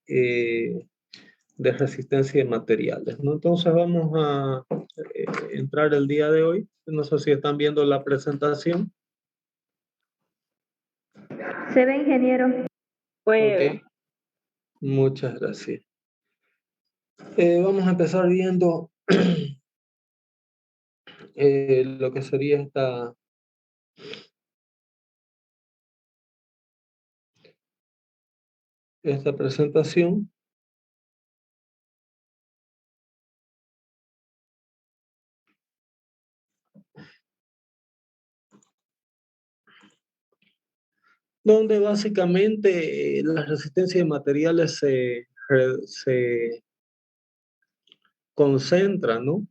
de resistencia de materiales, ¿no? Entonces vamos a entrar el día de hoy. No sé si están viendo la presentación. Se ve, ingeniero. Ok. Muchas gracias. Vamos a empezar viendo lo que sería esta presentación. Donde básicamente la resistencia de materiales se concentra, ¿no?,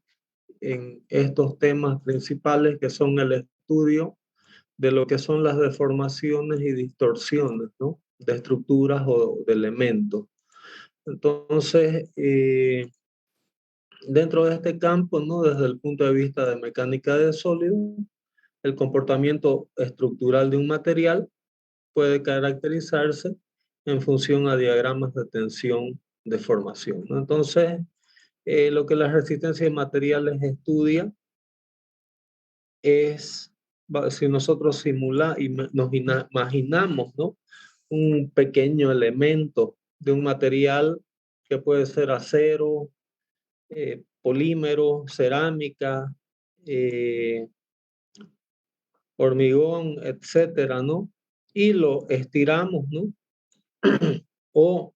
en estos temas principales que son el estudio de lo que son las deformaciones y distorsiones, ¿no?, de estructuras o de elementos. Entonces, dentro de este campo, ¿no?, desde el punto de vista de mecánica de sólidos, el comportamiento estructural de un material puede caracterizarse en función a diagramas de tensión de formación, ¿no? Entonces, lo que la resistencia de materiales estudia es, si nosotros nos imaginamos, ¿no?, un pequeño elemento de un material que puede ser acero, polímero, cerámica, hormigón, etcétera, ¿no? Y lo estiramos, ¿no? O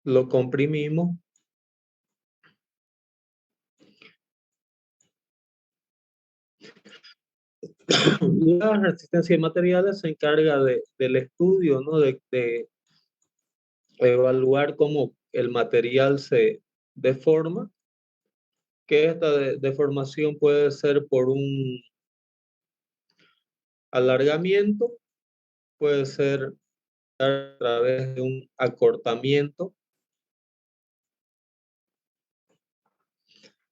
lo comprimimos. La resistencia de materiales se encarga del estudio, ¿no?, de evaluar cómo el material se deforma, que esta deformación puede ser por un alargamiento, puede ser a través de un acortamiento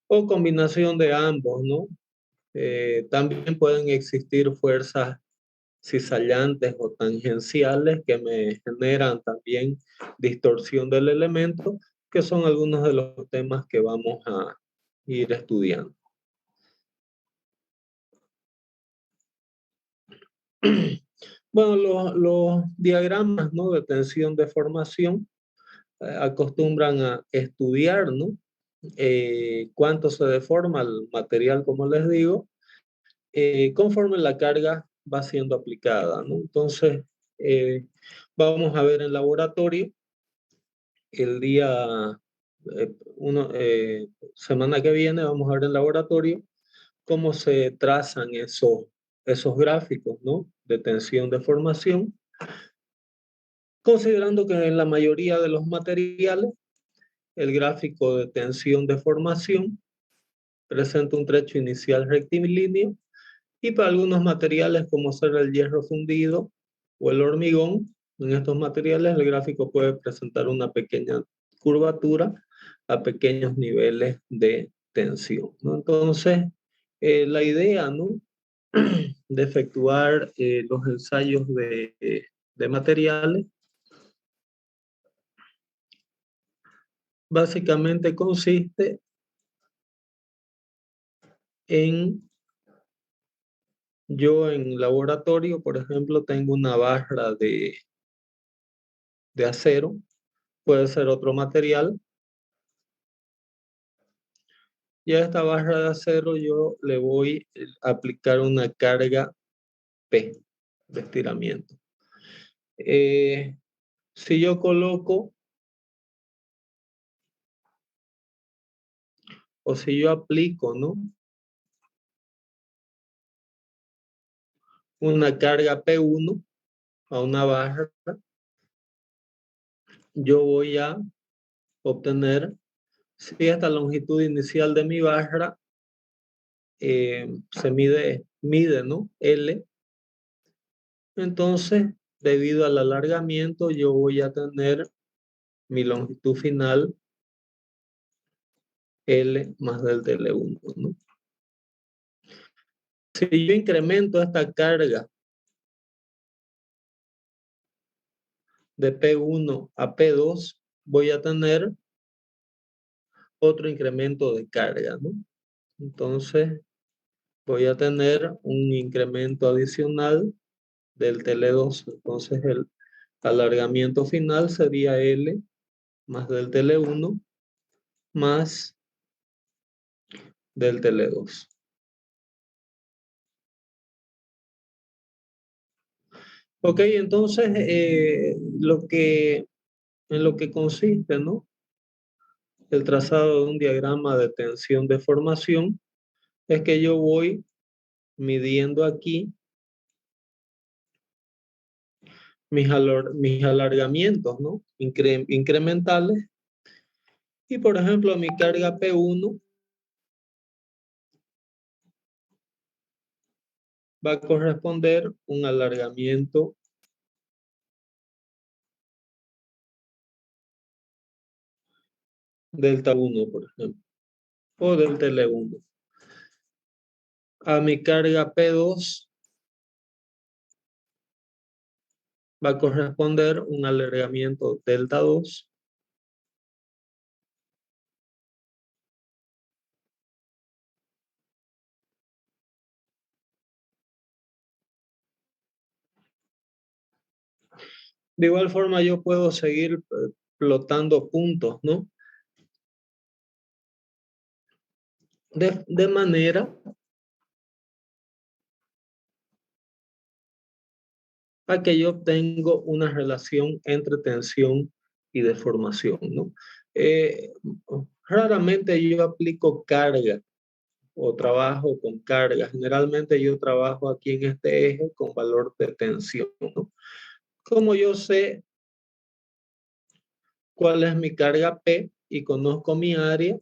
o combinación de ambos, ¿no? También pueden existir fuerzas cizallantes o tangenciales que me generan también distorsión del elemento, que son algunos de los temas que vamos a ir estudiando. Bueno, los diagramas, ¿no?, de tensión de formación acostumbran a estudiar, ¿no?, cuánto se deforma el material, como les digo, conforme la carga va siendo aplicada, ¿no? Entonces, vamos a ver en laboratorio el día, semana que viene, vamos a ver en laboratorio cómo se trazan esos gráficos, ¿no?, de tensión de formación, considerando que en la mayoría de los materiales el gráfico de tensión de formación presenta un trecho inicial rectilíneo, y para algunos materiales como ser el hierro fundido o el hormigón, en estos materiales el gráfico puede presentar una pequeña curvatura a pequeños niveles de tensión, ¿no? Entonces, la idea, ¿no?, de efectuar los ensayos de materiales básicamente consiste en, yo en laboratorio, por ejemplo, tengo una barra de acero, puede ser otro material, y a esta barra de acero yo le voy a aplicar una carga P de estiramiento. Si yo coloco o si yo aplico, ¿no?, una carga P1 a una barra, yo voy a obtener, si esta longitud inicial de mi barra se mide, ¿no?, L, entonces debido al alargamiento yo voy a tener mi longitud final L más del L1, ¿no? Si yo incremento esta carga de P1 a P2, voy a tener otro incremento de carga, ¿no? Entonces, voy a tener un incremento adicional del TL2. Entonces, el alargamiento final sería L más del TL1 más del TL2. Ok, entonces, en lo que consiste, ¿no? El trazado de un diagrama de tensión de formación es que yo voy midiendo aquí mis alargamientos, ¿no? Incrementales. Y por ejemplo, mi carga P1 va a corresponder un alargamiento delta 1, por ejemplo, o del TL1. A mi carga P2 va a corresponder un alargamiento delta 2. De igual forma, yo puedo seguir plotando puntos, ¿no? De manera a que yo obtengo una relación entre tensión y deformación, ¿no? Raramente yo aplico carga o trabajo con carga. Generalmente yo trabajo aquí en este eje con valor de tensión, ¿no? Como yo sé cuál es mi carga P y conozco mi área,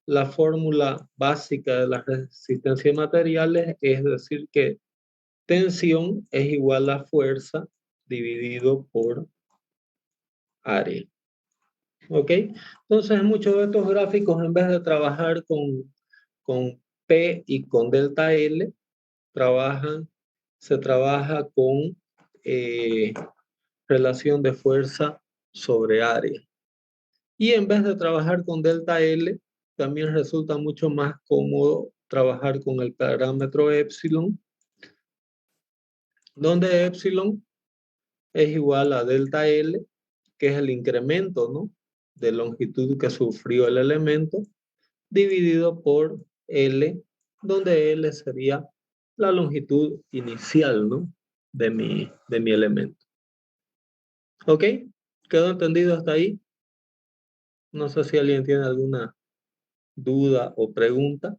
la fórmula básica de la resistencia de materiales es decir que tensión es igual a fuerza dividido por área. ¿Ok? Entonces, muchos de estos gráficos, en vez de trabajar con P y con delta L, se trabaja con relación de fuerza sobre área. Y en vez de trabajar con delta L, también resulta mucho más cómodo trabajar con el parámetro epsilon, donde epsilon es igual a delta L, que es el incremento, ¿no?, de longitud que sufrió el elemento, dividido por L, donde L sería la longitud inicial, ¿no?, de mi elemento. ¿Ok? ¿Quedó entendido hasta ahí? No sé si alguien tiene alguna duda o pregunta.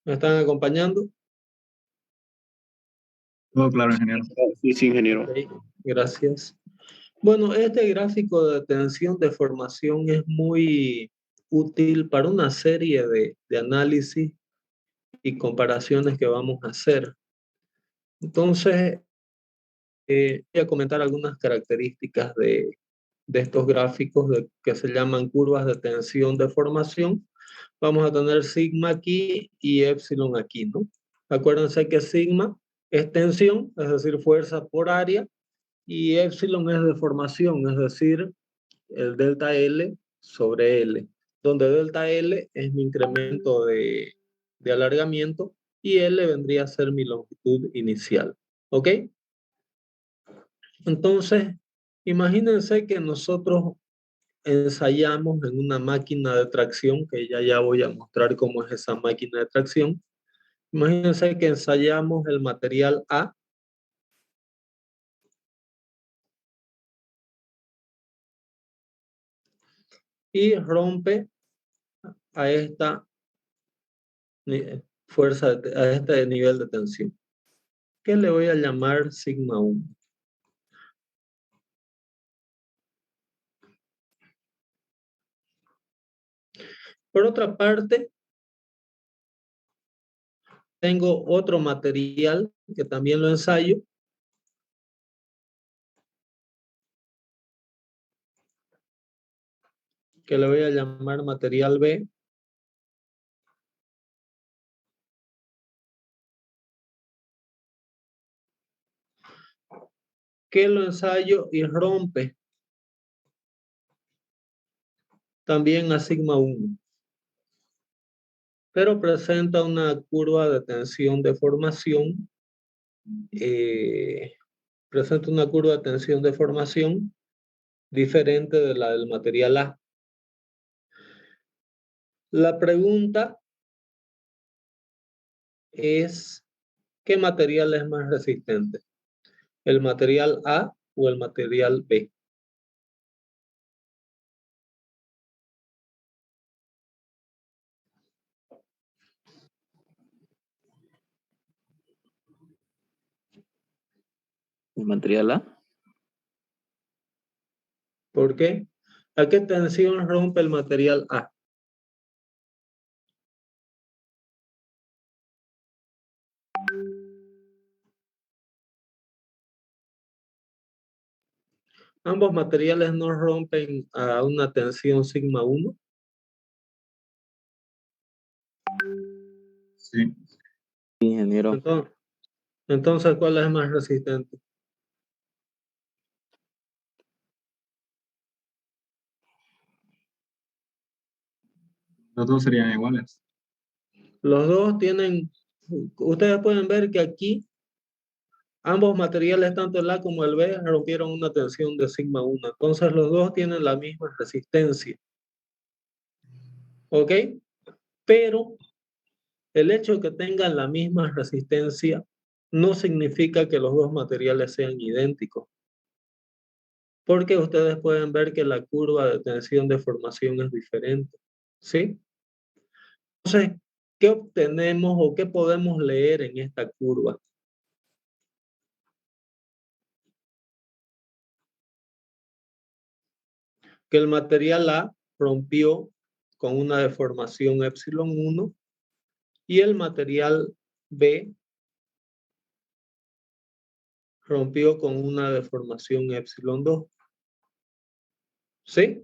¿Me están acompañando? Todo claro, ingeniero. Sí, sí, ingeniero. Ok, gracias. Bueno, este gráfico de tensión de formación es muy útil para una serie de análisis y comparaciones que vamos a hacer. Entonces, voy a comentar algunas características de estos gráficos que se llaman curvas de tensión de formación. Vamos a tener sigma aquí y epsilon aquí, ¿no? Acuérdense que sigma es tensión, es decir, fuerza por área, y epsilon es deformación, es decir, el delta L sobre L, donde delta L es mi incremento de alargamiento y L vendría a ser mi longitud inicial. ¿Ok? Entonces, imagínense que nosotros ensayamos en una máquina de tracción, que ya voy a mostrar cómo es esa máquina de tracción. Imagínense que ensayamos el material A y rompe a esta fuerza, a este nivel de tensión, que le voy a llamar sigma 1. Por otra parte, tengo otro material que también lo ensayo. que le voy a llamar material B. Que lo ensayo y rompe también a sigma 1. Pero presenta una curva de tensión de formación. Presenta una curva de tensión de formación diferente de la del material A. La pregunta es, ¿qué material es más resistente? ¿El material A o el material B? ¿El material A? ¿Por qué? ¿A qué tensión rompe el material A? Ambos materiales no rompen a una tensión sigma 1. Sí. Ingeniero. Entonces, ¿cuál es más resistente? Los dos serían iguales. Los dos tienen, ustedes pueden ver que aquí ambos materiales, tanto el A como el B, rompieron una tensión de sigma 1. Entonces los dos tienen la misma resistencia. ¿Ok? Pero el hecho de que tengan la misma resistencia no significa que los dos materiales sean idénticos. Porque ustedes pueden ver que la curva de tensión de formación es diferente. ¿Sí? Entonces, ¿qué obtenemos o qué podemos leer en esta curva? Que el material A rompió con una deformación epsilon 1 y el material B rompió con una deformación epsilon 2. ¿Sí?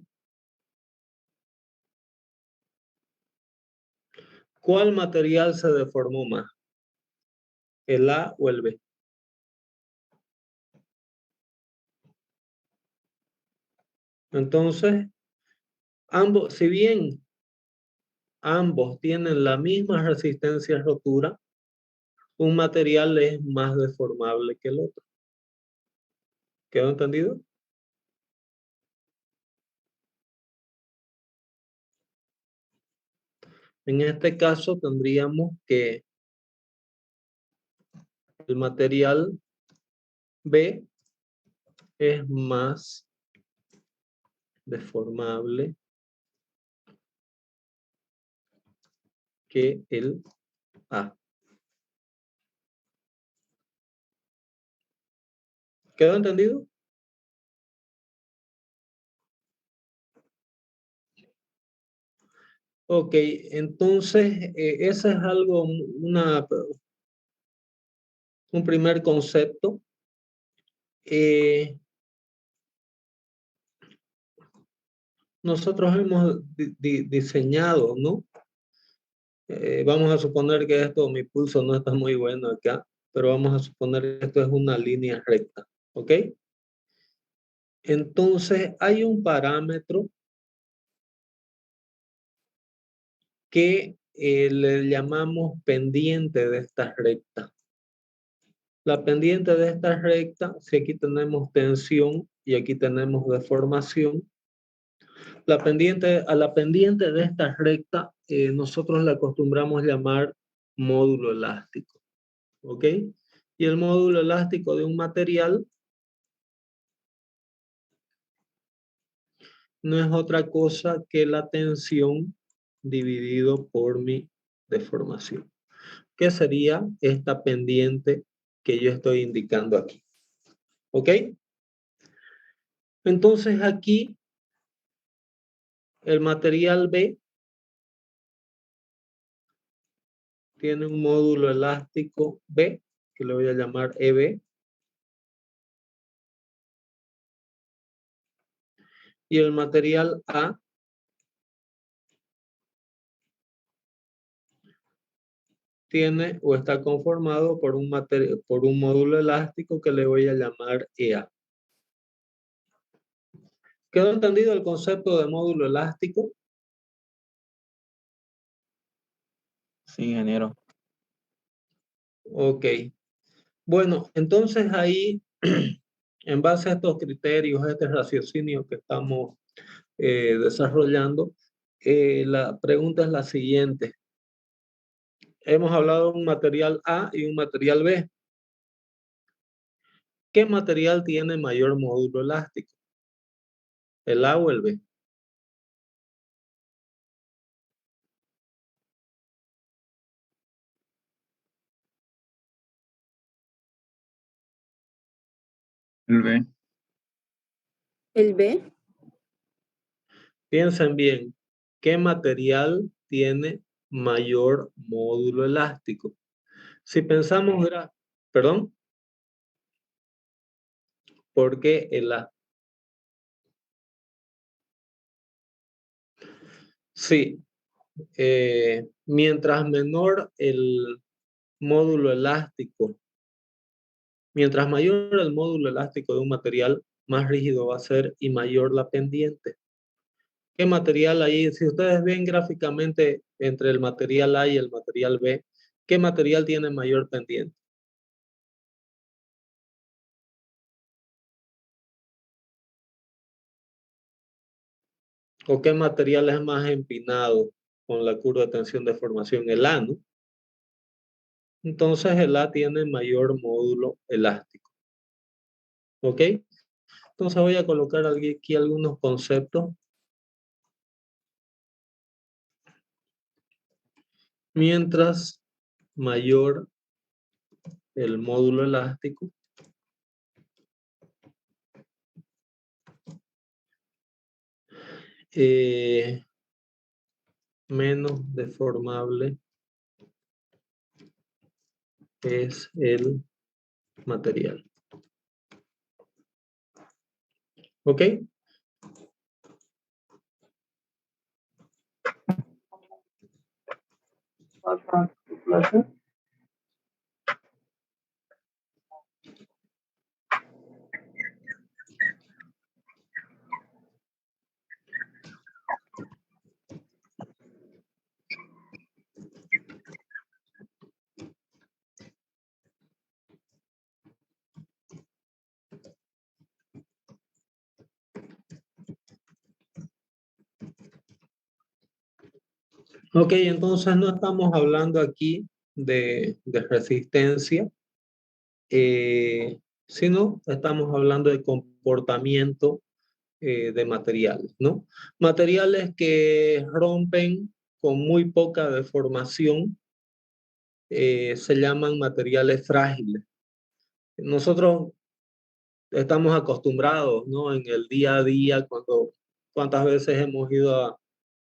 ¿Cuál material se deformó más? ¿El A o el B? Entonces, ambos, si bien ambos tienen la misma resistencia a rotura, un material es más deformable que el otro. ¿Quedó entendido? En este caso tendríamos que el material B es más deformable que el A. ¿Quedó entendido? Ok, entonces ese es algo, un primer concepto. Nosotros hemos diseñado, ¿no? Vamos a suponer que esto, mi pulso no está muy bueno acá, pero vamos a suponer que esto es una línea recta, ¿ok? Entonces hay un parámetro que le llamamos pendiente de esta recta. La pendiente de esta recta, si aquí tenemos tensión y aquí tenemos deformación, a la pendiente de esta recta nosotros la acostumbramos llamar módulo elástico. ¿Ok? Y el módulo elástico de un material no es otra cosa que la tensión dividido por mi deformación, que sería esta pendiente que yo estoy indicando aquí. ¿Ok? Entonces aquí el material B tiene un módulo elástico B, que le voy a llamar EB. Y el material A tiene o está conformado por un módulo elástico que le voy a llamar EA. ¿Quedó entendido el concepto de módulo elástico? Sí, ingeniero. Ok. Bueno, entonces ahí, en base a estos criterios, a este raciocinio que estamos desarrollando, la pregunta es la siguiente. Hemos hablado de un material A y un material B. ¿Qué material tiene mayor módulo elástico? ¿El A o el B? El B. ¿El B? Piensen bien, ¿qué material tiene mayor módulo elástico? Si pensamos, perdón, ¿por qué el A? Sí, mientras menor el módulo elástico, mientras mayor el módulo elástico de un material, más rígido va a ser y mayor la pendiente. ¿Qué material hay? Si ustedes ven gráficamente entre el material A y el material B, ¿qué material tiene mayor pendiente? ¿O qué material es más empinado con la curva de tensión de formación? El A, ¿no? Entonces el A tiene mayor módulo elástico. ¿Ok? Entonces voy a colocar aquí algunos conceptos. Mientras mayor el módulo elástico, menos deformable es el material. ¿Ok? Ok, entonces no estamos hablando aquí de resistencia, sino estamos hablando de comportamiento de materiales, ¿no? Materiales que rompen con muy poca deformación se llaman materiales frágiles. Nosotros estamos acostumbrados, ¿no? En el día a día, cuántas veces hemos ido a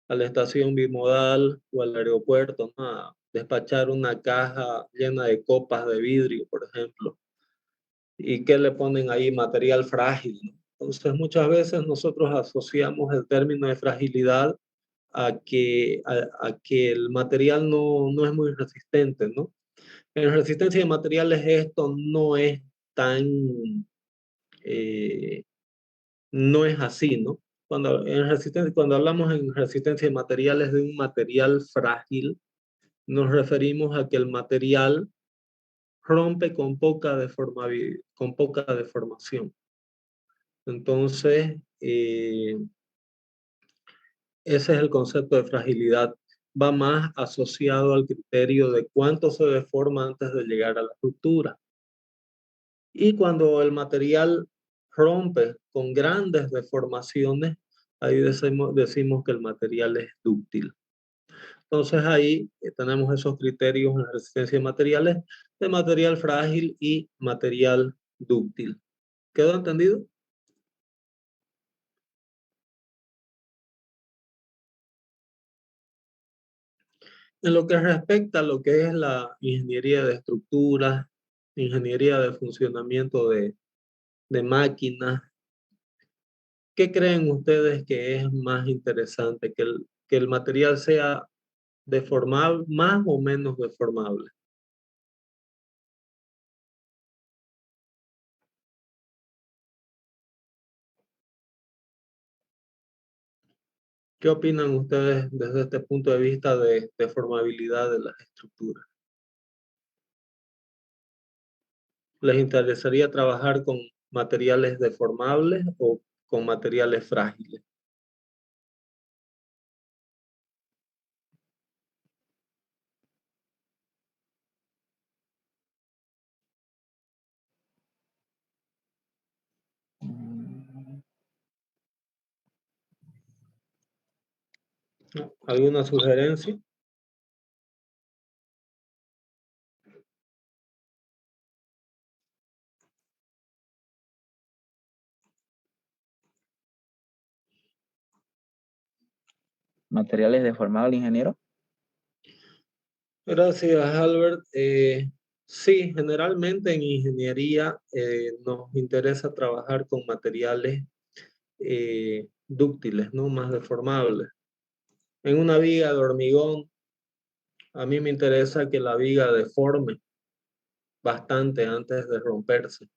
la estación bimodal o al aeropuerto, ¿no? A despachar una caja llena de copas de vidrio, por ejemplo, y que le ponen ahí material frágil, ¿no? Entonces, muchas veces nosotros asociamos el término de fragilidad a que el material no es muy resistente, ¿no? En resistencia de materiales esto no es tan, eh, no es así, ¿no? Cuando hablamos en resistencia de materiales de un material frágil, nos referimos a que el material rompe con poca deformación. Entonces, ese es el concepto de fragilidad. Va más asociado al criterio de cuánto se deforma antes de llegar a la ruptura. Y cuando el material rompe con grandes deformaciones, ahí decimos que el material es dúctil. Entonces ahí tenemos esos criterios en la resistencia de materiales, de material frágil y material dúctil. ¿Quedó entendido? En lo que respecta a lo que es la ingeniería de estructuras, ingeniería de funcionamiento de máquinas, ¿qué creen ustedes que es más interesante? ¿Que el material sea deformable, más o menos deformable? ¿Qué opinan ustedes desde este punto de vista de deformabilidad de las estructuras? ¿Les interesaría trabajar con materiales deformables o con materiales frágiles? ¿Alguna sugerencia? ¿Materiales deformables, ingeniero? Gracias, Albert. Sí, generalmente en ingeniería nos interesa trabajar con materiales dúctiles, ¿no? Más deformables. En una viga de hormigón, a mí me interesa que la viga deforme bastante antes de romperse,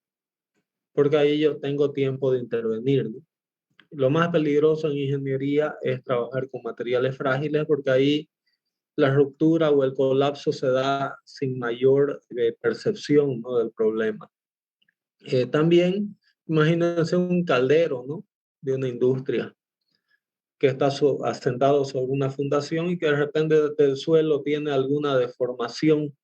porque ahí yo tengo tiempo de intervenir, ¿no? Lo más peligroso en ingeniería es trabajar con materiales frágiles, porque ahí la ruptura o el colapso se da sin mayor percepción, ¿no? Del problema. También, imagínense un caldero, ¿no? De una industria que está asentado sobre una fundación y que de repente desde el suelo tiene alguna deformación.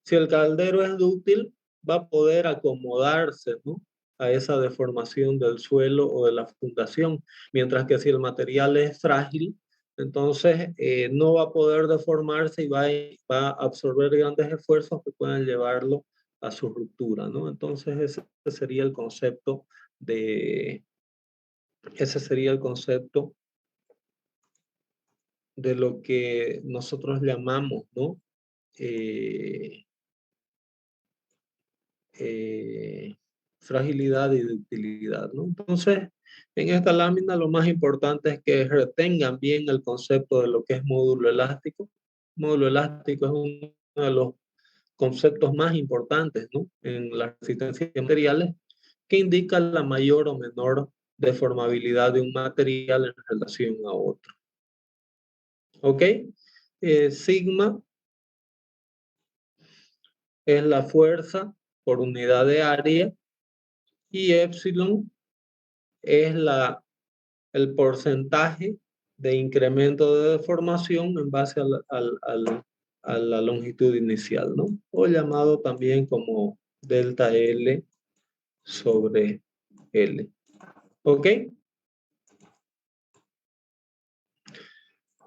Si el caldero es dúctil, va a poder acomodarse, ¿no? A esa deformación del suelo o de la fundación, mientras que si el material es frágil, entonces no va a poder deformarse y va a absorber grandes esfuerzos que pueden llevarlo a su ruptura, ¿no? Entonces ese sería el concepto ese sería el concepto de lo que nosotros llamamos, ¿no? Fragilidad y ductilidad, ¿no? Entonces, en esta lámina lo más importante es que retengan bien el concepto de lo que es módulo elástico. Módulo elástico es uno de los conceptos más importantes, ¿no? En la resistencia de materiales, que indica la mayor o menor deformabilidad de un material en relación a otro. ¿Ok? Sigma es la fuerza por unidad de área y epsilon es el porcentaje de incremento de deformación en base a la longitud inicial, ¿no? O llamado también como delta L sobre L. ¿Ok?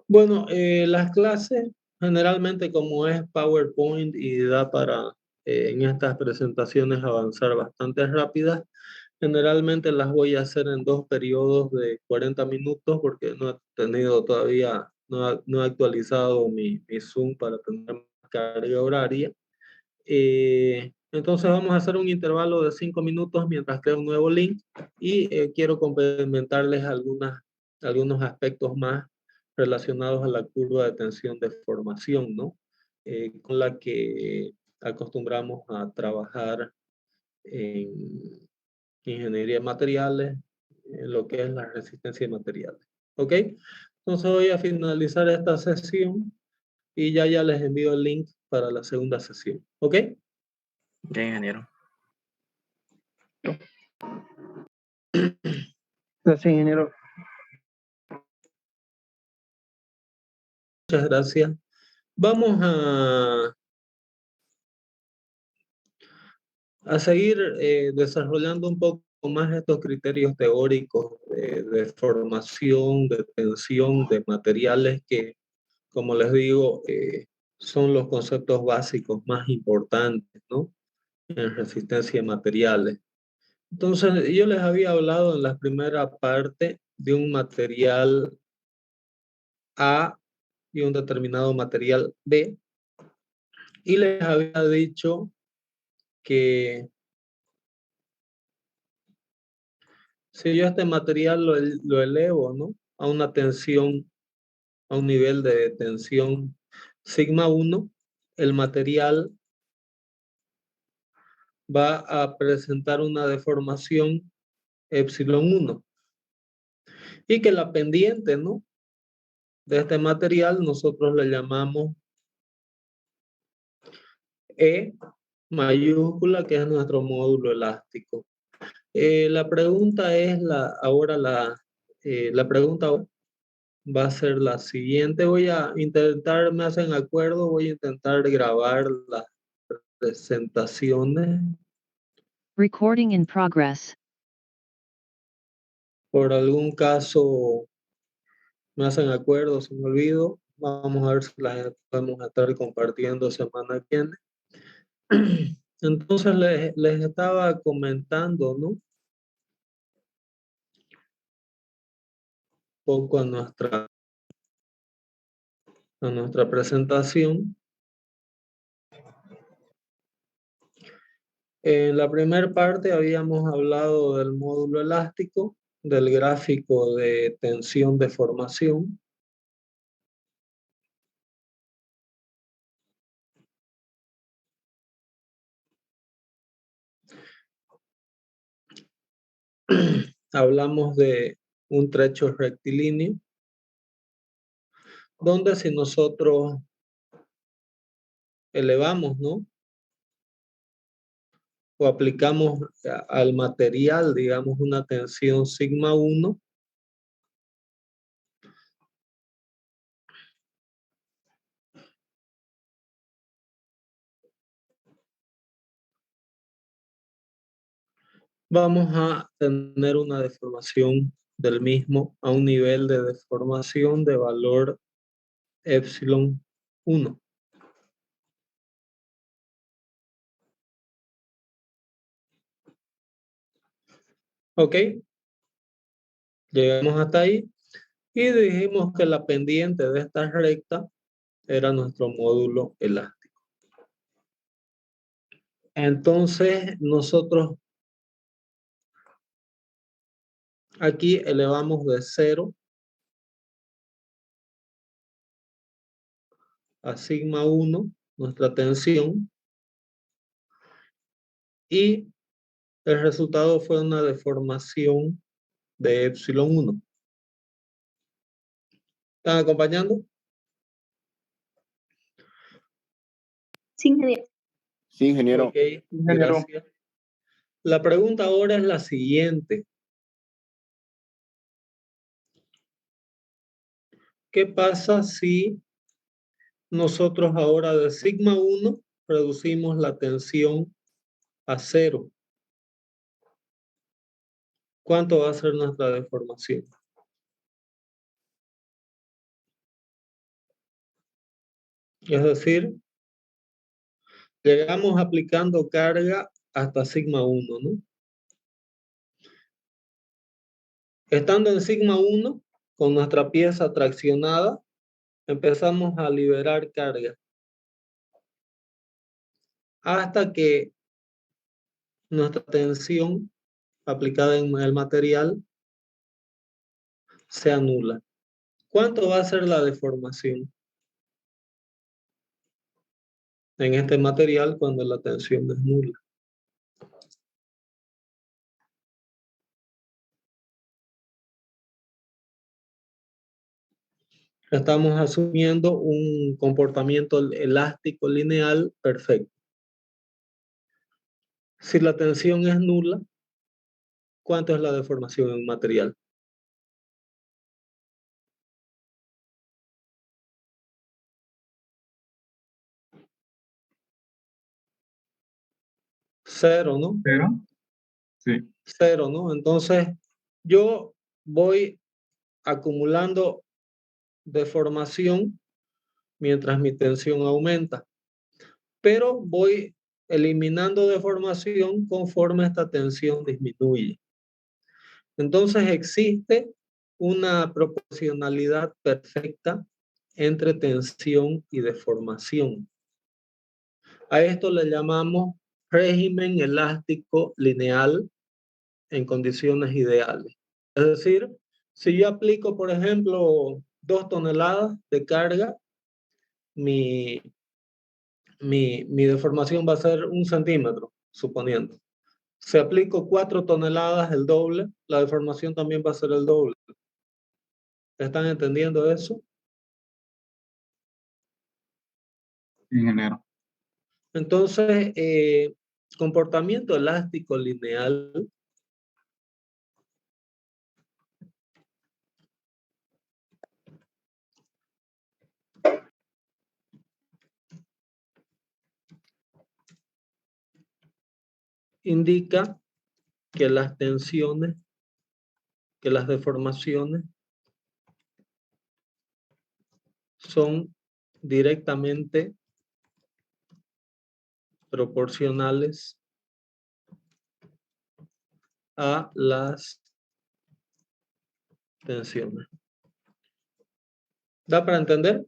Bueno, las clases generalmente como es PowerPoint y da para en estas presentaciones avanzar bastante rápidas, generalmente las voy a hacer en 2 periodos de 40 minutos porque no he tenido todavía, no he actualizado mi Zoom para tener más carga horaria. Entonces vamos a hacer un intervalo de 5 minutos mientras creo un nuevo link y quiero complementarles algunos aspectos más relacionados a la curva de tensión de formación, ¿no? Con la que acostumbramos a trabajar en ingeniería de materiales, en lo que es la resistencia de materiales. ¿Ok? Entonces voy a finalizar esta sesión y ya les envío el link para la segunda sesión. ¿Ok? Ya, ingeniero. Gracias, ingeniero. Muchas gracias. Vamos a seguir desarrollando un poco más estos criterios teóricos de formación, de tensión, de materiales que, como les digo, son los conceptos básicos más importantes, ¿no? En resistencia de materiales. Entonces, yo les había hablado en la primera parte de un material A y un determinado material B, y les había dicho que si yo este material lo elevo, ¿no? A una tensión, a un nivel de tensión sigma 1, el material va a presentar una deformación epsilon 1 y que la pendiente, ¿no? de este material nosotros le llamamos E mayúscula, que es nuestro módulo elástico. La pregunta es la pregunta va a ser la siguiente. Voy a intentar, me hacen acuerdo, voy a intentar grabar las presentaciones. Recording in progress. Por algún caso me hacen acuerdo, se me olvido. Vamos a ver si las podemos estar compartiendo semana que viene. Entonces les estaba comentando, ¿no? Un poco a nuestra presentación. En la primera parte habíamos hablado del módulo elástico, del gráfico de tensión-deformación. Hablamos de un trecho rectilíneo, donde si nosotros elevamos, ¿no? O aplicamos al material, digamos, una tensión sigma 1, vamos a tener una deformación del mismo a un nivel de deformación de valor epsilon 1. ¿Ok? Llegamos hasta ahí y dijimos que la pendiente de esta recta era nuestro módulo elástico. Entonces, nosotros aquí elevamos de 0 a sigma 1 nuestra tensión y el resultado fue una deformación de epsilon 1. ¿Están acompañando? Sí, ingeniero. Sí, ingeniero. Ok, gracias. La pregunta ahora es la siguiente. ¿Qué pasa si nosotros ahora de sigma 1 reducimos la tensión a 0? ¿Cuánto va a ser nuestra deformación? Es decir, llegamos aplicando carga hasta sigma 1, ¿no? Estando en sigma 1, con nuestra pieza traccionada, empezamos a liberar carga hasta que nuestra tensión aplicada en el material sea nula. ¿Cuánto va a ser la deformación en este material cuando la tensión es nula? Estamos asumiendo un comportamiento elástico lineal perfecto. Si la tensión es nula, ¿cuánto es la deformación en un material? Cero, ¿no? ¿Cero? Sí. Cero, ¿no? Entonces, yo voy acumulando deformación mientras mi tensión aumenta, pero voy eliminando deformación conforme esta tensión disminuye. Entonces, existe una proporcionalidad perfecta entre tensión y deformación. A esto le llamamos régimen elástico lineal en condiciones ideales. Es decir, si yo aplico, por ejemplo, 2 toneladas de carga, mi deformación va a ser 1 centímetro, suponiendo. Si aplico 4 toneladas, el doble, la deformación también va a ser el doble. ¿Están entendiendo eso? ingeniero. Entonces, comportamiento elástico lineal indica que las tensiones, que las deformaciones son directamente proporcionales a las tensiones. ¿Da para entender?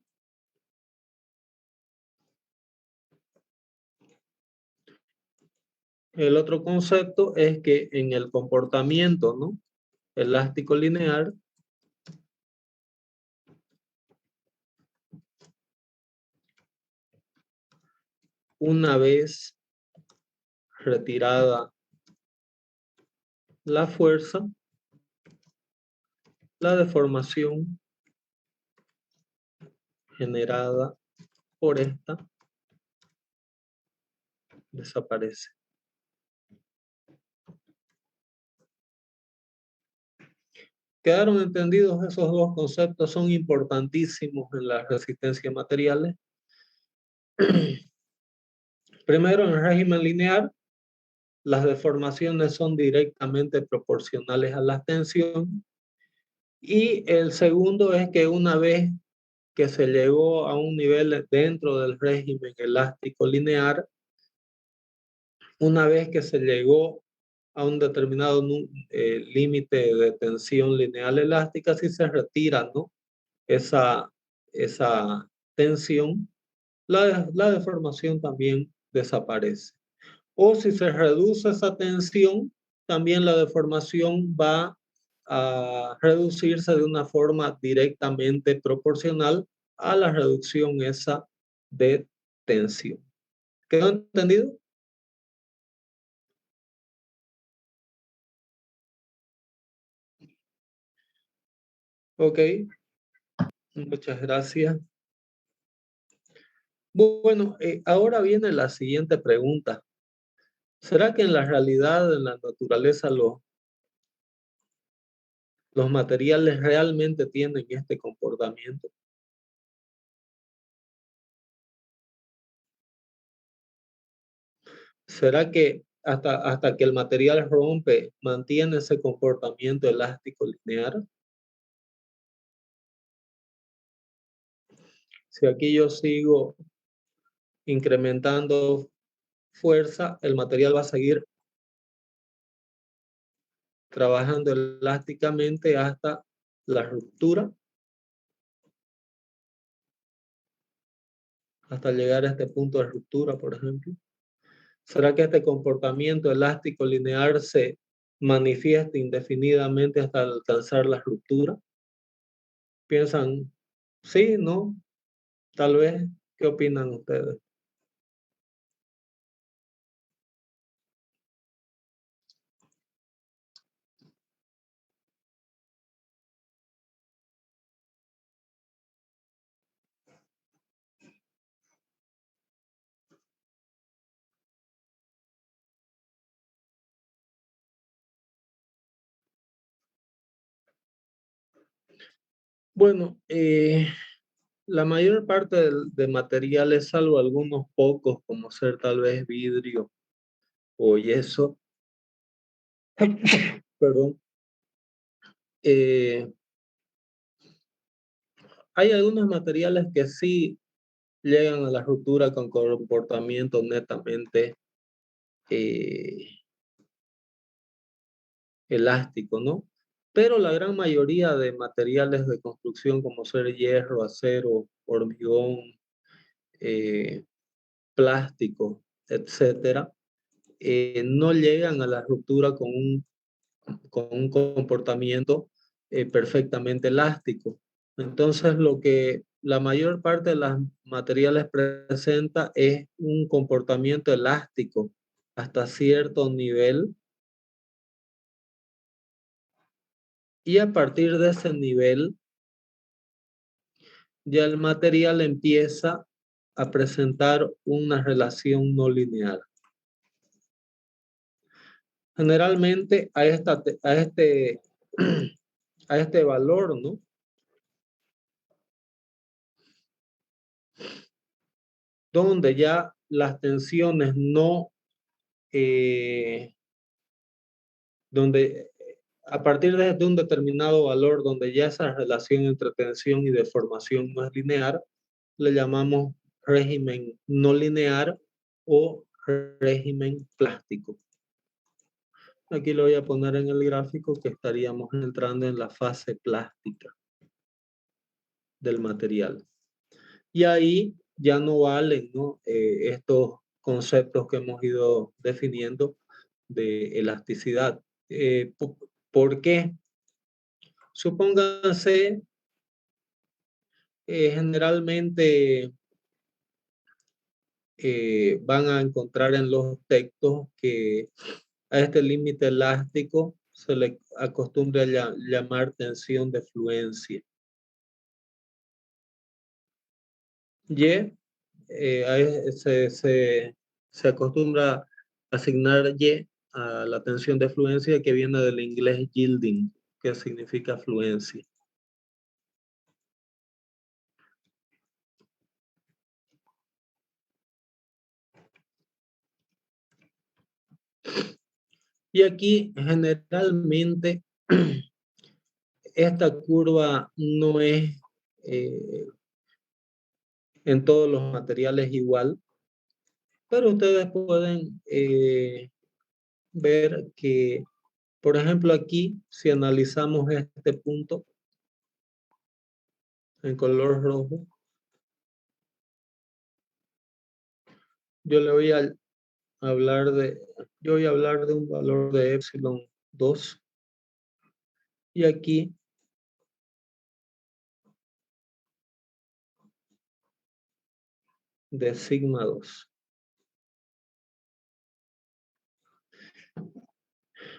El otro concepto es que en el comportamiento, ¿no?, elástico lineal, una vez retirada la fuerza, la deformación generada por esta desaparece. ¿Quedaron entendidos esos dos conceptos? Son importantísimos en la resistencia de materiales. Primero, en el régimen lineal, las deformaciones son directamente proporcionales a la tensión. Y el segundo es que una vez que se llegó a un nivel dentro del régimen elástico lineal, una vez que se llegó a un determinado límite de tensión lineal elástica, si se retira, ¿no?, esa tensión, la deformación también desaparece. O si se reduce esa tensión, también la deformación va a reducirse de una forma directamente proporcional a la reducción esa de tensión. ¿Quedó entendido? Ok, muchas gracias. Bueno, ahora viene la siguiente pregunta. ¿Será que en la realidad, en la naturaleza, los materiales realmente tienen este comportamiento? ¿Será que hasta que el material rompe, mantiene ese comportamiento elástico lineal? Si aquí yo sigo incrementando fuerza, el material va a seguir trabajando elásticamente hasta la ruptura, hasta llegar a este punto de ruptura, por ejemplo. ¿Será que este comportamiento elástico lineal se manifiesta indefinidamente hasta alcanzar la ruptura? ¿Piensan sí, no? Tal vez. ¿Qué opinan ustedes? Bueno, la mayor parte de materiales, salvo algunos pocos, como ser tal vez vidrio o yeso, perdón, hay algunos materiales que sí llegan a la ruptura con comportamiento netamente elástico, ¿no? Pero la gran mayoría de materiales de construcción, como ser hierro, acero, hormigón, plástico, etcétera, no llegan a la ruptura con un comportamiento perfectamente elástico. Entonces, lo que la mayor parte de los materiales presenta es un comportamiento elástico hasta cierto nivel, y a partir de ese nivel ya el material empieza a presentar una relación no lineal. Generalmente a este valor, ¿no? Donde ya las tensiones no, donde a partir de un determinado valor, donde ya esa relación entre tensión y deformación no es lineal, le llamamos régimen no lineal o régimen plástico. Aquí lo voy a poner en el gráfico que estaríamos entrando en la fase plástica del material. Y ahí ya no valen, ¿no? Estos conceptos que hemos ido definiendo de elasticidad. ¿Por qué? Supónganse, generalmente van a encontrar en los textos que a este límite elástico se le acostumbra a llamar tensión de fluencia. Y se acostumbra a asignar Y a la tensión de fluencia que viene del inglés yielding, que significa fluencia. Y aquí generalmente esta curva no es en todos los materiales igual, pero ustedes pueden ver que, por ejemplo, aquí, si analizamos este punto en color rojo, yo voy a hablar de un valor de epsilon 2 y aquí de sigma 2.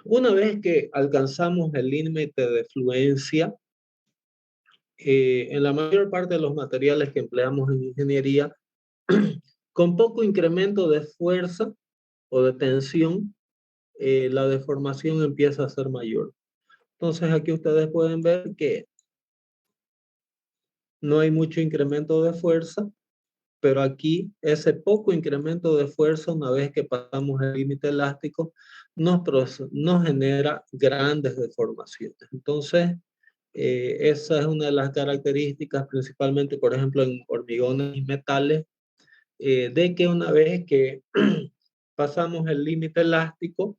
Una vez que alcanzamos el límite de fluencia, en la mayor parte de los materiales que empleamos en ingeniería, con poco incremento de fuerza o de tensión, la deformación empieza a ser mayor. Entonces aquí ustedes pueden ver que no hay mucho incremento de fuerza, pero aquí ese poco incremento de fuerza, una vez que pasamos el límite elástico, nos genera grandes deformaciones. Entonces, esa es una de las características, principalmente, por ejemplo, en hormigones y metales, de que una vez que pasamos el límite elástico,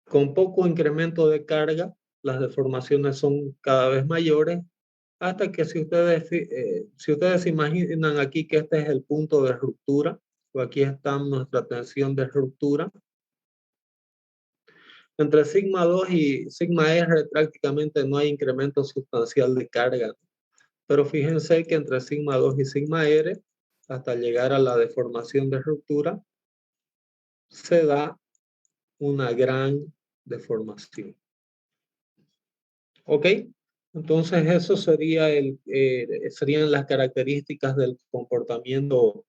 con poco incremento de carga, las deformaciones son cada vez mayores, hasta que si ustedes imaginan aquí que este es el punto de ruptura, o aquí está nuestra tensión de ruptura, entre sigma 2 y sigma R prácticamente no hay incremento sustancial de carga, pero fíjense que entre sigma 2 y sigma R, hasta llegar a la deformación de ruptura, se da una gran deformación. ¿Ok? Entonces eso serían las características del comportamiento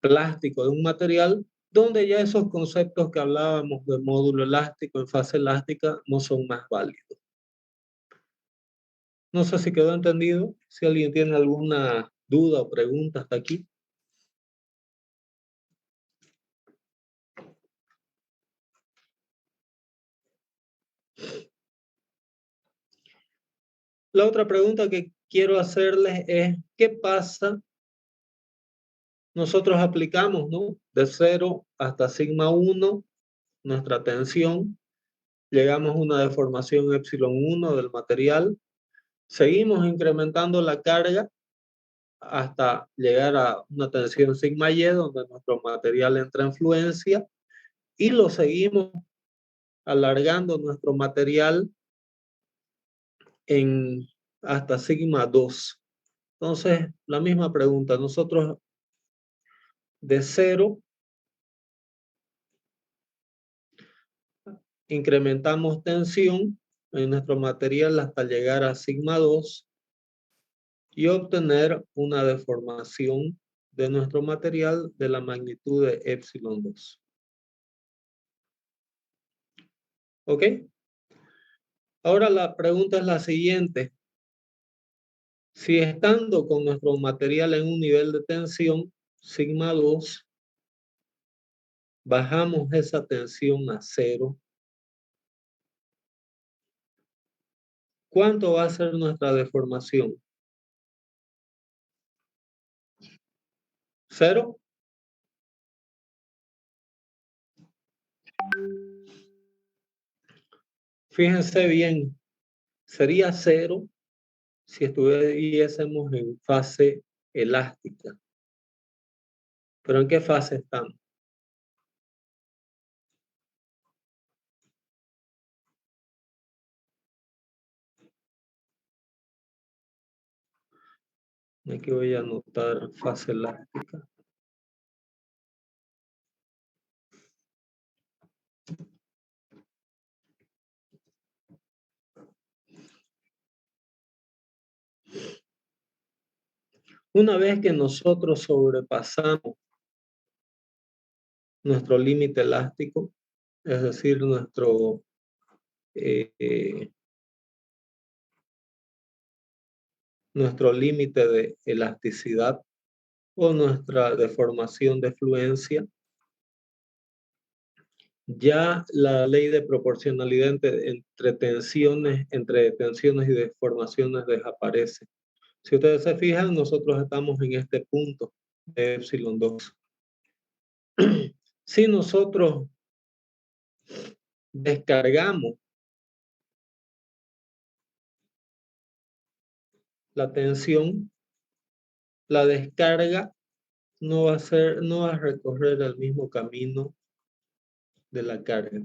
plástico de un material, donde ya esos conceptos que hablábamos de módulo elástico en fase elástica no son más válidos. No sé si quedó entendido. Si alguien tiene alguna duda o pregunta hasta aquí. La otra pregunta que quiero hacerles es, ¿qué pasa? Nosotros aplicamos, ¿no? De 0 hasta sigma 1, nuestra tensión. Llegamos a una deformación epsilon 1 del material. Seguimos incrementando la carga hasta llegar a una tensión sigma y, donde nuestro material entra en fluencia. Y lo seguimos alargando nuestro material hasta sigma 2. Entonces, la misma pregunta. Nosotros de 0 incrementamos tensión en nuestro material hasta llegar a sigma 2 y obtener una deformación de nuestro material de la magnitud de epsilon 2. ¿Ok? Ahora la pregunta es la siguiente. Si estando con nuestro material en un nivel de tensión, sigma 2, bajamos esa tensión a 0, ¿cuánto va a ser nuestra deformación? ¿0? Fíjense bien, sería 0 si estuviésemos en fase elástica. ¿Pero en qué fase estamos? Aquí voy a anotar fase elástica. Una vez que nosotros sobrepasamos nuestro límite elástico, es decir, nuestro límite de elasticidad o nuestra deformación de fluencia, ya la ley de proporcionalidad entre tensiones y deformaciones desaparece. Si ustedes se fijan, nosotros estamos en este punto de epsilon 2. Si nosotros descargamos la tensión, la descarga no va a recorrer el mismo camino de la carga.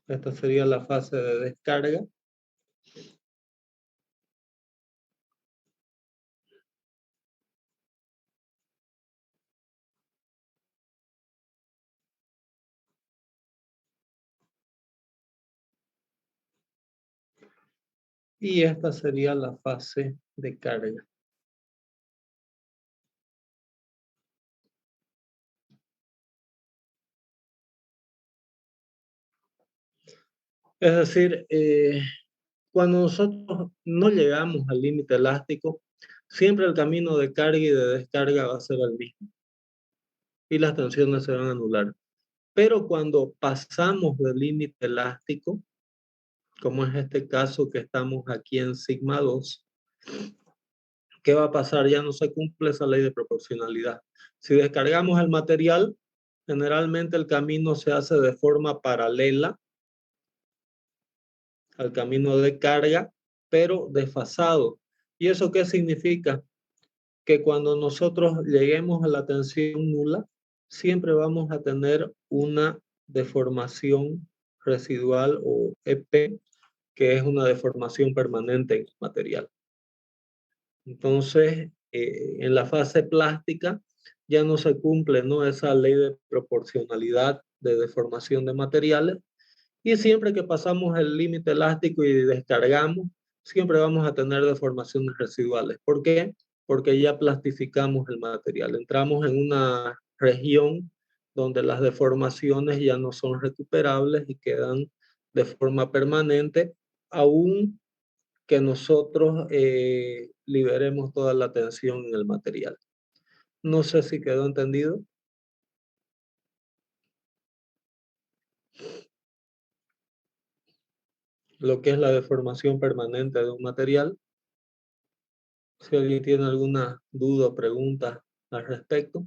Esta sería la fase de descarga. Y esta sería la fase de carga. Es decir, cuando nosotros no llegamos al límite elástico, siempre el camino de carga y de descarga va a ser el mismo. Y las tensiones se van a anular. Pero cuando pasamos del límite elástico, como es este caso que estamos aquí en sigma 2, ¿qué va a pasar? Ya no se cumple esa ley de proporcionalidad. Si descargamos el material, generalmente el camino se hace de forma paralela al camino de carga, pero desfasado. ¿Y eso qué significa? Que cuando nosotros lleguemos a la tensión nula, siempre vamos a tener una deformación residual o EP, que es una deformación permanente en el material. Entonces, en la fase plástica ya no se cumple, ¿no?, esa ley de proporcionalidad de deformación de materiales, y siempre que pasamos el límite elástico y descargamos, siempre vamos a tener deformaciones residuales. ¿Por qué? Porque ya plastificamos el material. Entramos en una región donde las deformaciones ya no son recuperables y quedan de forma permanente, aún que nosotros liberemos toda la tensión en el material. No sé si quedó entendido. Lo que es la deformación permanente de un material. Si alguien tiene alguna duda o pregunta al respecto.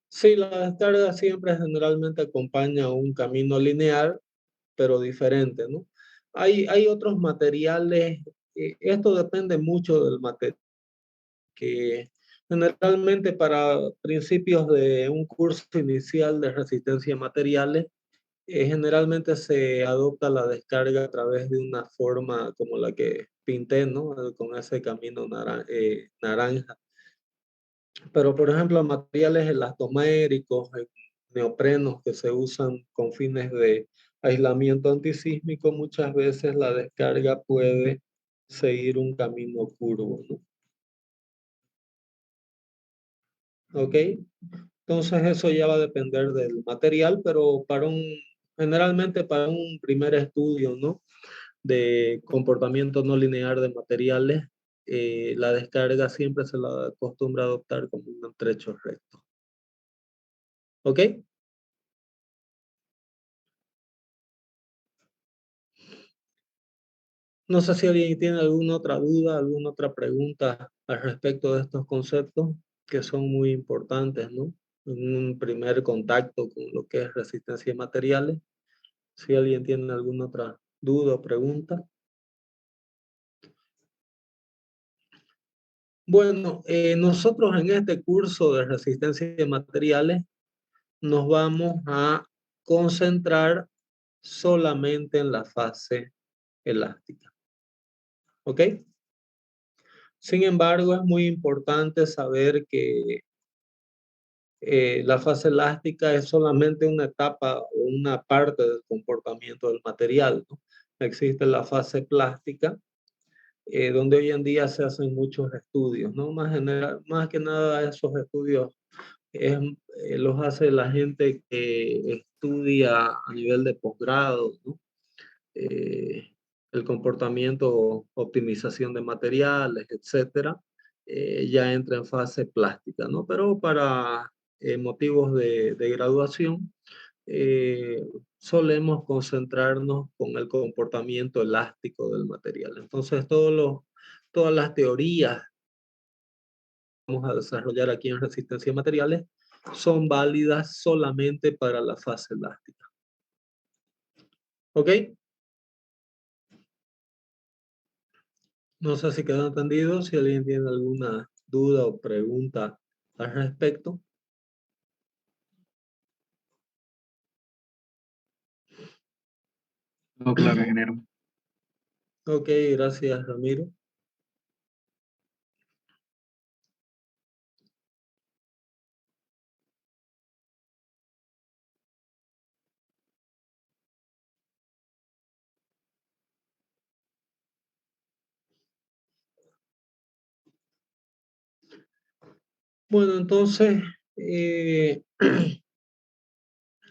Sí, la descarga siempre generalmente acompaña un camino lineal, pero diferente, ¿no? Hay otros materiales, esto depende mucho del material, que generalmente para principios de un curso inicial de resistencia a materiales, generalmente se adopta la descarga a través de una forma como la que pinté, ¿no? Con ese camino naranja. Pero, por ejemplo, materiales elastoméricos, neoprenos que se usan con fines de aislamiento antisísmico, muchas veces la descarga puede seguir un camino curvo, ¿no? ¿Ok? Entonces eso ya va a depender del material, pero generalmente para un primer estudio, ¿no?, de comportamiento no lineal de materiales, la descarga siempre se la acostumbra a adoptar como un trecho recto. ¿Ok? No sé si alguien tiene alguna otra duda, alguna otra pregunta al respecto de estos conceptos que son muy importantes, ¿no?, en un primer contacto con lo que es resistencia de materiales. Si alguien tiene alguna otra duda o pregunta. Bueno, nosotros en este curso de resistencia de materiales nos vamos a concentrar solamente en la fase elástica. ¿Ok? Sin embargo, es muy importante saber que la fase elástica es solamente una etapa o una parte del comportamiento del material, ¿no? Existe la fase plástica, donde hoy en día se hacen muchos estudios, ¿no? Más que nada esos estudios los hace la gente que estudia a nivel de posgrado, ¿no? El comportamiento, optimización de materiales, etcétera, ya entra en fase plástica, ¿no? Pero para motivos de graduación, solemos concentrarnos con el comportamiento elástico del material. Entonces, todas las teorías que vamos a desarrollar aquí en resistencia de materiales son válidas solamente para la fase elástica. ¿Ok? No sé si quedó entendido, si alguien tiene alguna duda o pregunta al respecto. Todo claro, ingeniero. Ok, gracias, Ramiro. Bueno, entonces,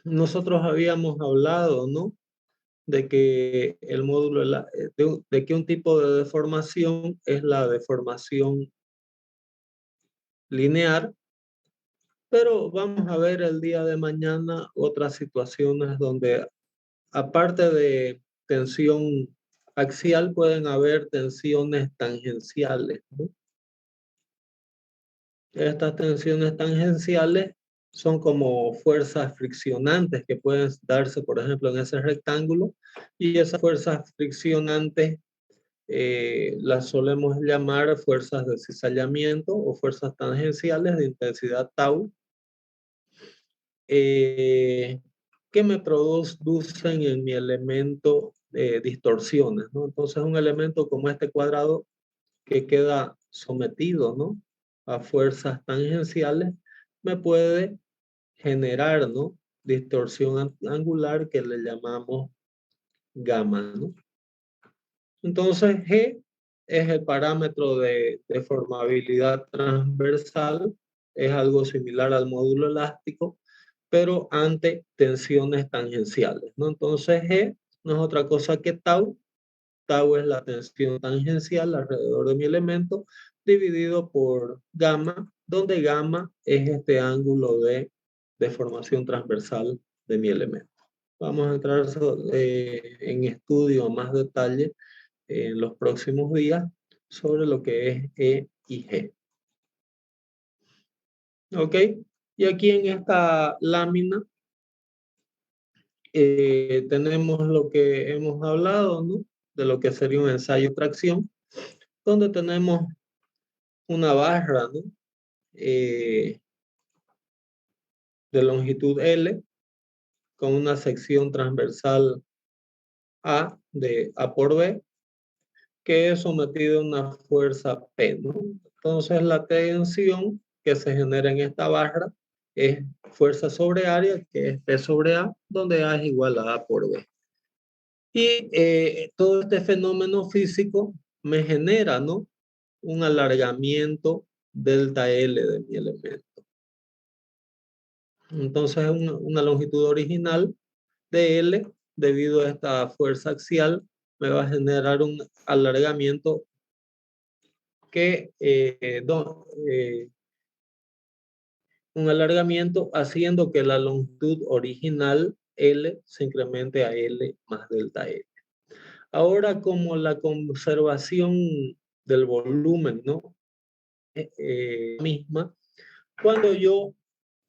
nosotros habíamos hablado, ¿no?, de que el módulo, de que un tipo de deformación es la deformación lineal, pero vamos a ver el día de mañana otras situaciones donde, aparte de tensión axial, pueden haber tensiones tangenciales, ¿no? Estas tensiones tangenciales son como fuerzas friccionantes que pueden darse, por ejemplo, en ese rectángulo, y esas fuerzas friccionantes las solemos llamar fuerzas de cizallamiento o fuerzas tangenciales de intensidad tau, que me producen en mi elemento distorsiones, ¿no? Entonces, un elemento como este cuadrado que queda sometido, ¿no?, a fuerzas tangenciales, me puede generar, ¿no?, distorsión angular que le llamamos gamma, ¿no? Entonces, G es el parámetro de deformabilidad transversal, es algo similar al módulo elástico, pero ante tensiones tangenciales, ¿no? Entonces, G no es otra cosa que tau. Tau es la tensión tangencial alrededor de mi elemento, dividido por gamma, donde gamma es este ángulo de deformación transversal de mi elemento. Vamos a entrar en estudio a más detalle en los próximos días sobre lo que es E y G. ¿Ok? Y aquí en esta lámina tenemos lo que hemos hablado, ¿no?, de lo que sería un ensayo de tracción, donde tenemos una barra, ¿no?, de longitud L, con una sección transversal A de A por B, que es sometido a una fuerza P, ¿no? Entonces, la tensión que se genera en esta barra es fuerza sobre área, que es P sobre A, donde A es igual a A por B. Y todo este fenómeno físico me genera, ¿no?, un alargamiento delta L de mi elemento. Entonces, una longitud original de L, debido a esta fuerza axial, me va a generar un alargamiento haciendo que la longitud original L se incremente a L más delta L. Ahora, como la conservación del volumen, ¿no?, misma, cuando yo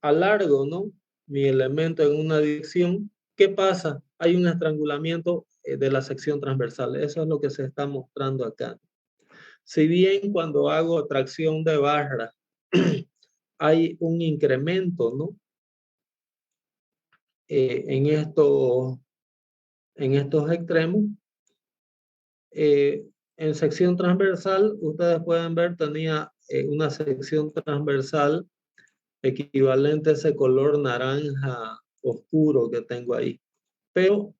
alargo, ¿no?, mi elemento en una dirección, ¿qué pasa? Hay un estrangulamiento de la sección transversal. Eso es lo que se está mostrando acá. Si bien cuando hago tracción de barra hay un incremento, ¿no?, en estos extremos, en sección transversal, ustedes pueden ver, tenía una sección transversal equivalente a ese color naranja oscuro que tengo ahí. Pero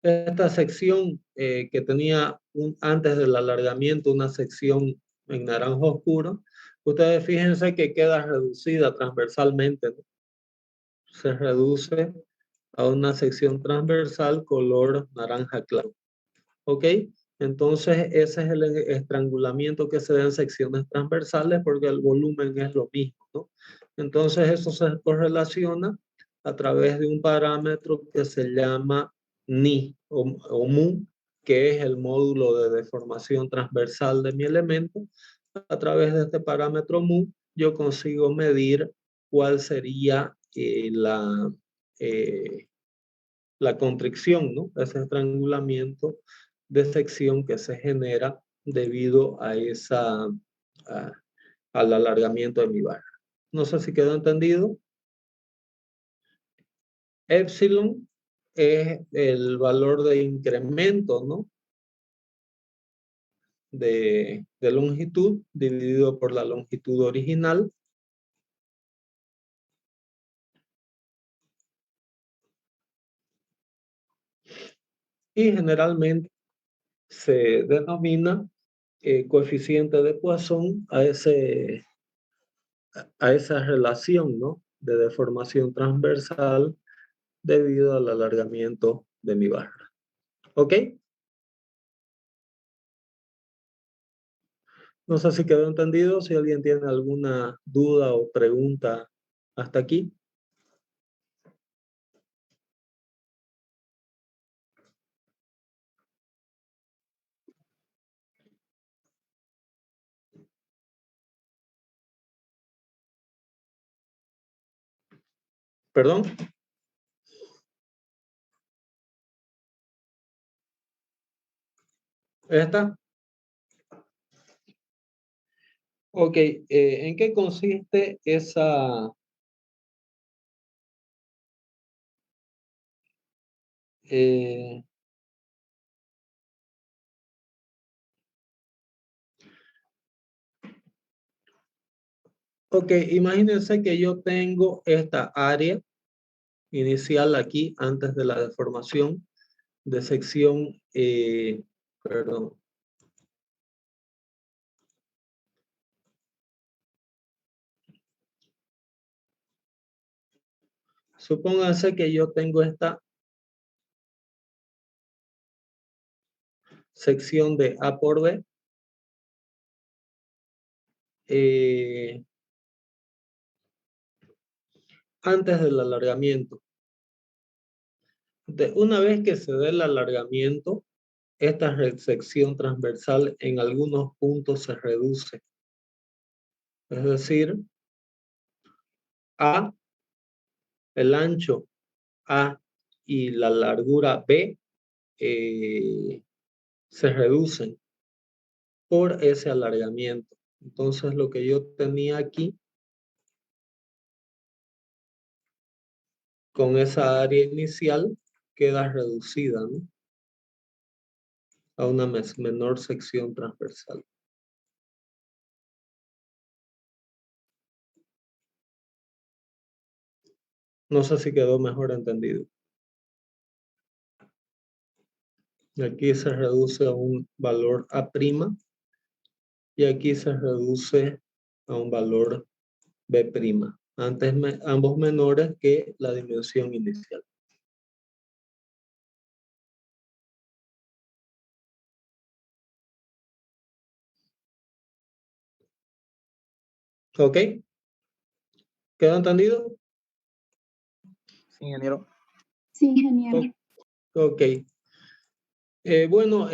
esta sección que tenía antes del alargamiento una sección en naranja oscuro, ustedes fíjense que queda reducida transversalmente, ¿no? Se reduce a una sección transversal color naranja claro. ¿Ok? Entonces ese es el estrangulamiento que se da en secciones transversales porque el volumen es lo mismo, ¿no? Entonces eso se correlaciona a través de un parámetro que se llama Ni o Mu, que es el módulo de deformación transversal de mi elemento. A través de este parámetro Mu, yo consigo medir cuál sería la constricción, ¿no?, ese estrangulamiento de sección que se genera debido a al alargamiento de mi barra. No sé si quedó entendido. Epsilon es el valor de incremento, ¿no?, de longitud dividido por la longitud original. Y generalmente se denomina coeficiente de Poisson a esa relación, ¿no?, de deformación transversal debido al alargamiento de mi barra. ¿Ok? No sé si quedó entendido, si alguien tiene alguna duda o pregunta hasta aquí. ¿Perdón? ¿Esta? Ok, ¿en qué consiste esa ok, imagínense que yo tengo esta área inicial aquí antes de la deformación de sección, perdón. Supónganse que yo tengo esta sección de A por B. Antes del alargamiento. Una vez que se dé el alargamiento, esta sección transversal en algunos puntos se reduce. Es decir, A, el ancho A y la largura B se reducen por ese alargamiento. Entonces lo que yo tenía aquí con esa área inicial queda reducida, ¿no?, a una menor sección transversal. No sé si quedó mejor entendido. Aquí se reduce a un valor A' y aquí se reduce a un valor B'. Ambos menores que la dimensión inicial. ¿Ok? ¿Quedó entendido? Sí, ingeniero. Sí, ingeniero. Ok. Bueno,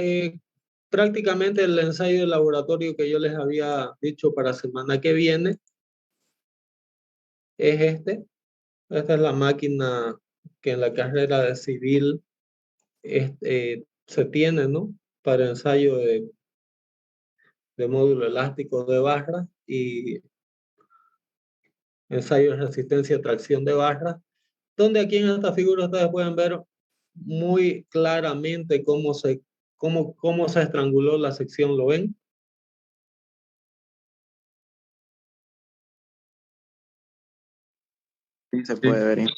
prácticamente el ensayo de laboratorio que yo les había dicho para semana que viene es este. Esta es la máquina que en la carrera de civil se tiene, ¿no? Para ensayo de módulo elástico de barra y ensayo de resistencia a tracción de barra, donde aquí en esta figura ustedes pueden ver muy claramente cómo se estranguló la sección. ¿Lo ven? Sí, se puede ver.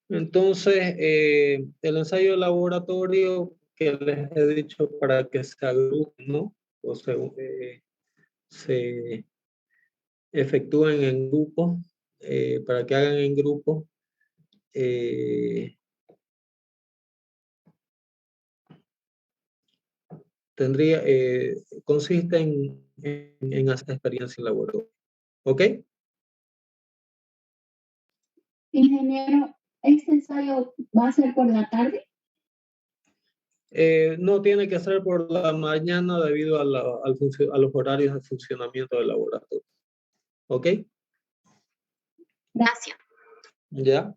Entonces, el ensayo de laboratorio que les he dicho para que se agrupen, ¿no? O se efectúen en grupos, para que hagan en grupos, consiste en hacer experiencia en laboratorio. ¿Ok? Ingeniero, ¿este ensayo va a ser por la tarde? No tiene que ser por la mañana debido a los horarios de funcionamiento del laboratorio. ¿Ok? Gracias. Ya.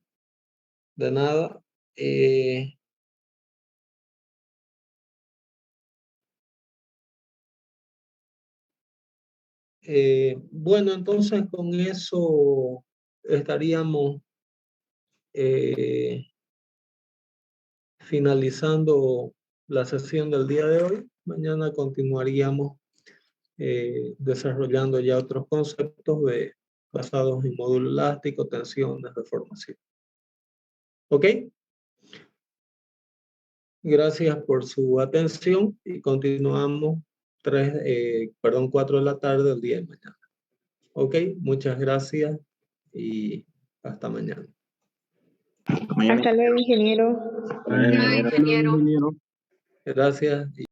De nada. Bueno, entonces con eso estaríamos finalizando la sesión del día de hoy. Mañana continuaríamos desarrollando ya otros conceptos basados en módulo elástico, tensiones, deformación. ¿Ok? Gracias por su atención y continuamos 4 de la tarde el día de mañana. ¿Ok? Muchas gracias y hasta mañana. Mañana. Hasta luego, ingeniero. Ingeniero. Ingeniero. Gracias.